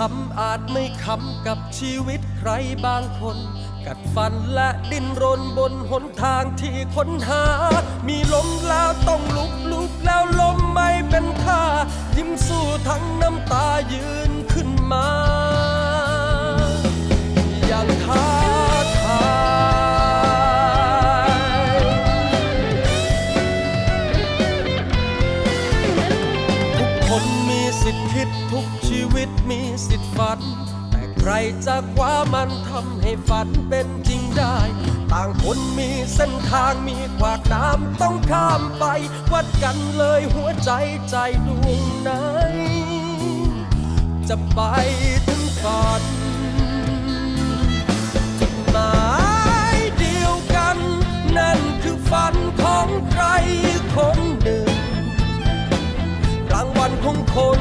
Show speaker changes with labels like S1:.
S1: คำอาจไม่คำกับชีวิตใครบางคนกัดฟันและดิ้นรนบนหนทางที่ค้นหามีล้มแล้วต้องลุกแล้วล้มไม่เป็นท่ายิ้มสู้ทั้งน้ำตายืนขึ้นมาอย่างท้าทายทุกคนมีสิทธิ์คิดทุกชีวิตมีสิทธิ์ฝันแต่ใครจะคว้ามันทำให้ฝันเป็นจริงได้ต่างคนมีเส้นทางมีขวากน้ำต้องข้ามไปวัดกันเลยหัวใจดวงไหนจะไปถึงฝันจุดหมายเดียวกันนั่นคือฝันของใครคนหนึ่งรางวัลของคน